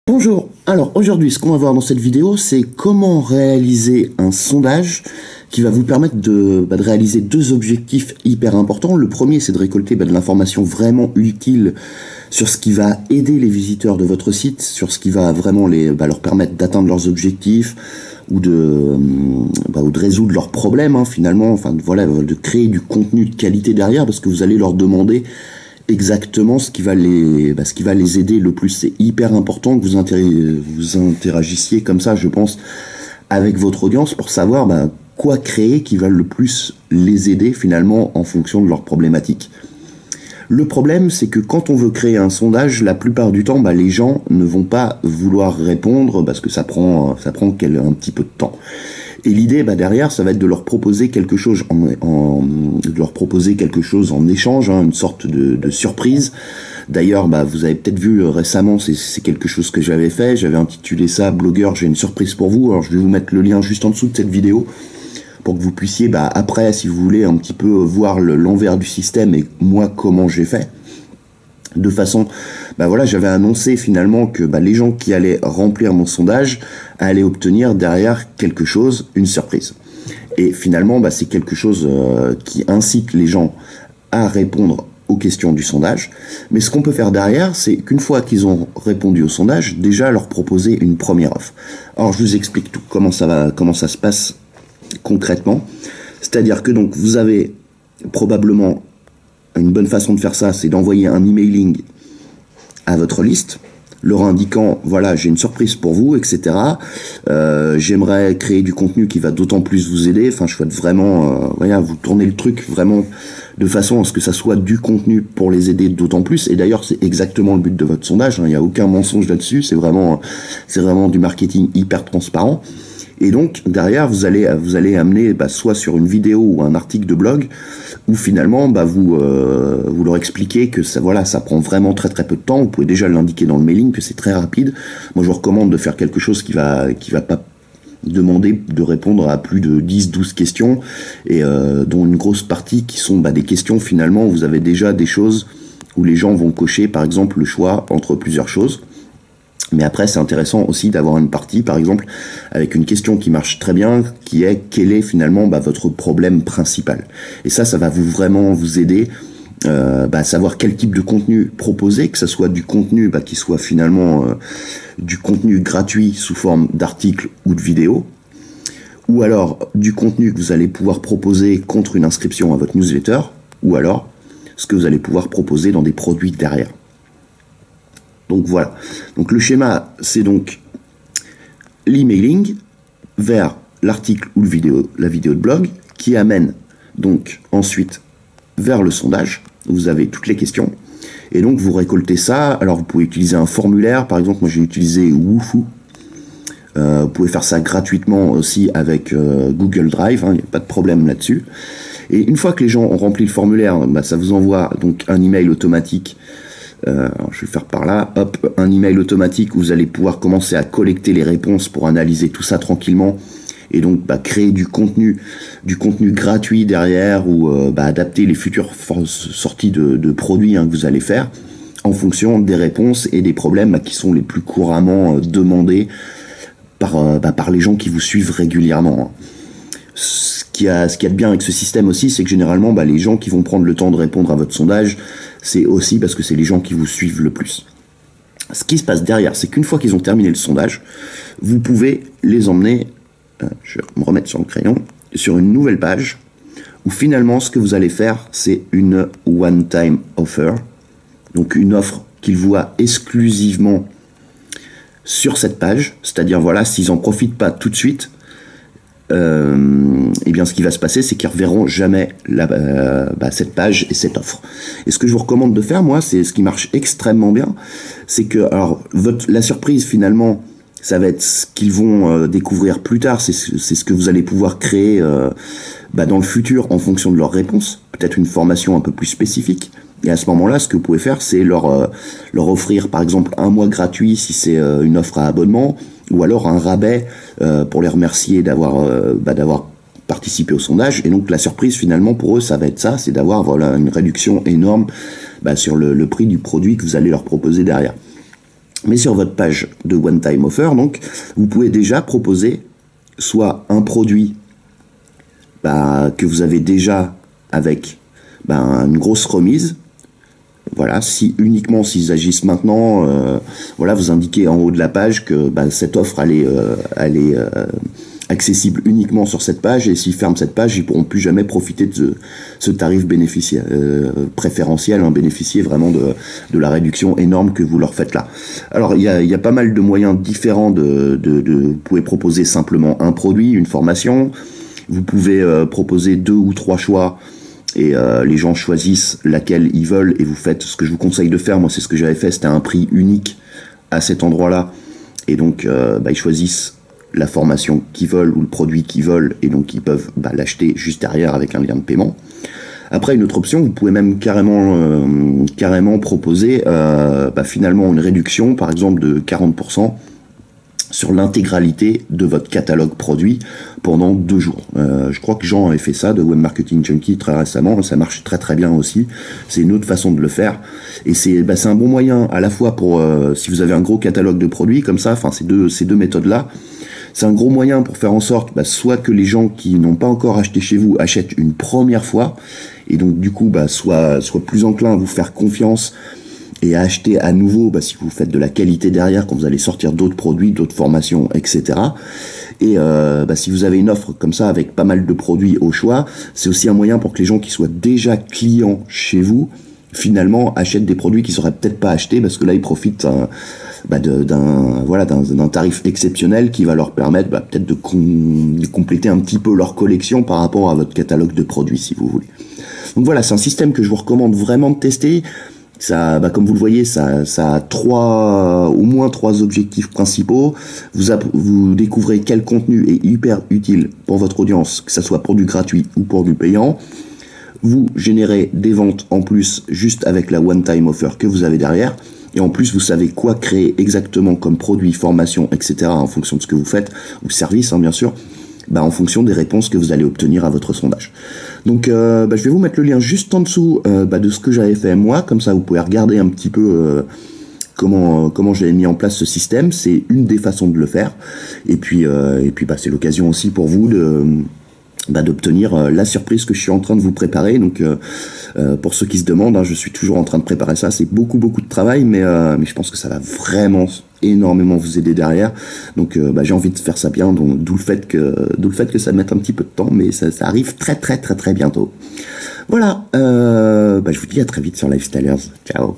Bonjour, alors aujourd'hui ce qu'on va voir dans cette vidéo c'est comment réaliser un sondage qui va vous permettre de réaliser deux objectifs hyper importants. Le premier c'est de récolter de l'information vraiment utile sur ce qui va aider les visiteurs de votre site, sur ce qui va vraiment leur permettre d'atteindre leurs objectifs ou de résoudre leurs problèmes finalement, enfin voilà, de créer du contenu de qualité derrière parce que vous allez leur demander exactement ce qui va les aider le plus. C'est hyper important que vous interagissiez comme ça, je pense, avec votre audience pour savoir quoi créer qui va le plus les aider finalement en fonction de leurs problématiques. Le problème, c'est que quand on veut créer un sondage, la plupart du temps, les gens ne vont pas vouloir répondre parce que ça prend un petit peu de temps. Et l'idée, derrière, ça va être de leur proposer quelque chose en échange, une sorte de surprise. D'ailleurs, vous avez peut-être vu récemment, c'est quelque chose que j'avais fait. J'avais intitulé ça "Blogueur, j'ai une surprise pour vous". Alors, je vais vous mettre le lien juste en dessous de cette vidéo pour que vous puissiez, après, si vous voulez, un petit peu voir l'envers du système et moi, comment j'ai fait. De façon, j'avais annoncé finalement que les gens qui allaient remplir mon sondage allaient obtenir derrière quelque chose, une surprise. Et finalement, c'est quelque chose qui incite les gens à répondre aux questions du sondage. Mais ce qu'on peut faire derrière, c'est qu'une fois qu'ils ont répondu au sondage, déjà leur proposer une première offre. Alors, je vous explique tout, comment ça se passe concrètement. C'est-à-dire que donc vous avez probablement une bonne façon de faire ça, c'est d'envoyer un emailing à votre liste, leur indiquant, voilà, j'ai une surprise pour vous, etc. J'aimerais créer du contenu qui va d'autant plus vous aider. Enfin, je souhaite vraiment, vous tournez le truc vraiment de façon à ce que ça soit du contenu pour les aider d'autant plus. Et d'ailleurs, c'est exactement le but de votre sondage. Il n'y a aucun mensonge là-dessus. C'est vraiment du marketing hyper transparent. Et donc derrière vous allez amener soit sur une vidéo ou un article de blog où finalement vous leur expliquez que ça prend vraiment très très peu de temps. Vous pouvez déjà l'indiquer dans le mailing que c'est très rapide. Moi je vous recommande de faire quelque chose qui va pas demander de répondre à plus de 10-12 questions et dont une grosse partie qui sont des questions finalement où vous avez déjà des choses où les gens vont cocher par exemple le choix entre plusieurs choses. Mais après, c'est intéressant aussi d'avoir une partie, par exemple, avec une question qui marche très bien, qui est quel est finalement votre problème principal. Et ça va vraiment vous aider à savoir quel type de contenu proposer, que ce soit du contenu qui soit finalement du contenu gratuit sous forme d'articles ou de vidéos, ou alors du contenu que vous allez pouvoir proposer contre une inscription à votre newsletter, ou alors ce que vous allez pouvoir proposer dans des produits derrière. Donc voilà, donc le schéma c'est donc l'emailing vers l'article ou la vidéo de blog qui amène donc ensuite vers le sondage, vous avez toutes les questions et donc vous récoltez ça. Alors vous pouvez utiliser un formulaire, par exemple moi j'ai utilisé Wufoo, vous pouvez faire ça gratuitement aussi avec Google Drive, il n'y a pas de problème là-dessus. Et une fois que les gens ont rempli le formulaire, ça vous envoie donc un email automatique. Alors je vais faire par là, hop, un email automatique où vous allez pouvoir commencer à collecter les réponses pour analyser tout ça tranquillement et donc créer du contenu gratuit derrière ou adapter les futures sorties de produits que vous allez faire en fonction des réponses et des problèmes qui sont les plus couramment demandés par les gens qui vous suivent régulièrement. Ce qu'il y a de bien avec ce système aussi, c'est que généralement, les gens qui vont prendre le temps de répondre à votre sondage, c'est aussi parce que c'est les gens qui vous suivent le plus. Ce qui se passe derrière, c'est qu'une fois qu'ils ont terminé le sondage, vous pouvez les emmener, je vais me remettre sur le crayon, sur une nouvelle page, où finalement, ce que vous allez faire, c'est une one-time offer, donc une offre qu'ils voient exclusivement sur cette page, c'est-à-dire s'ils n'en profitent pas tout de suite, et bien ce qui va se passer c'est qu'ils reverront jamais cette page et cette offre. Et ce que je vous recommande de faire, moi, c'est ce qui marche extrêmement bien, c'est que la surprise finalement ça va être ce qu'ils vont découvrir plus tard, c'est ce que vous allez pouvoir créer dans le futur en fonction de leurs réponses, peut-être une formation un peu plus spécifique. Et à ce moment-là, ce que vous pouvez faire, c'est leur offrir par exemple un mois gratuit si c'est une offre à abonnement, ou alors un rabais pour les remercier d'avoir participé au sondage. Et donc la surprise finalement pour eux, ça va être ça, c'est d'avoir une réduction énorme sur le prix du produit que vous allez leur proposer derrière. Mais sur votre page de One Time Offer, donc, vous pouvez déjà proposer soit un produit que vous avez déjà avec une grosse remise. Voilà, uniquement s'ils agissent maintenant, voilà, vous indiquez en haut de la page que cette offre elle est accessible uniquement sur cette page, et s'ils ferment cette page, ils pourront plus jamais profiter de ce tarif préférentiel, bénéficier vraiment de la réduction énorme que vous leur faites là. Alors il y a pas mal de moyens différents vous pouvez proposer simplement un produit, une formation, vous pouvez proposer 2 ou 3 choix, et les gens choisissent laquelle ils veulent, et vous faites ce que je vous conseille de faire. Moi, c'est ce que j'avais fait, c'était un prix unique à cet endroit-là, et donc ils choisissent la formation qu'ils veulent ou le produit qu'ils veulent, et donc ils peuvent l'acheter juste derrière avec un lien de paiement. Après, une autre option, vous pouvez même carrément proposer finalement une réduction, par exemple de 40% sur l'intégralité de votre catalogue produit pendant 2 jours. Je crois que Jean avait fait ça de Web Marketing Junkie très récemment, ça marche très très bien aussi. C'est une autre façon de le faire, et c'est un bon moyen à la fois pour si vous avez un gros catalogue de produits comme ça, enfin ces deux méthodes là, c'est un gros moyen pour faire en sorte soit que les gens qui n'ont pas encore acheté chez vous achètent une première fois, et donc du coup soient plus enclins à vous faire confiance et à acheter à nouveau si vous faites de la qualité derrière, quand vous allez sortir d'autres produits, d'autres formations, etc. Et si vous avez une offre comme ça avec pas mal de produits au choix, c'est aussi un moyen pour que les gens qui soient déjà clients chez vous finalement achètent des produits qu'ils n'auraient peut-être pas achetés, parce que là ils profitent d'un tarif exceptionnel qui va leur permettre peut-être de compléter un petit peu leur collection par rapport à votre catalogue de produits, si vous voulez. Donc voilà, c'est un système que je vous recommande vraiment de tester. Ça, comme vous le voyez, ça a au moins trois objectifs principaux. Vous découvrez quel contenu est hyper utile pour votre audience, que ça soit pour du gratuit ou pour du payant. Vous générez des ventes en plus juste avec la one-time offer que vous avez derrière. Et en plus, vous savez quoi créer exactement comme produit, formation, etc. en fonction de ce que vous faites, ou service, bien sûr, en fonction des réponses que vous allez obtenir à votre sondage. Donc, je vais vous mettre le lien juste en dessous de ce que j'avais fait moi, comme ça vous pouvez regarder un petit peu comment j'avais mis en place ce système. C'est une des façons de le faire. Et puis c'est l'occasion aussi pour vous d'obtenir la surprise que je suis en train de vous préparer. Donc pour ceux qui se demandent, je suis toujours en train de préparer ça, c'est beaucoup de travail, mais je pense que ça va vraiment énormément vous aider derrière. Donc j'ai envie de faire ça bien, donc d'où le fait que ça mette un petit peu de temps, mais ça arrive très bientôt. Voilà, je vous dis à très vite sur Lifestylers. Ciao.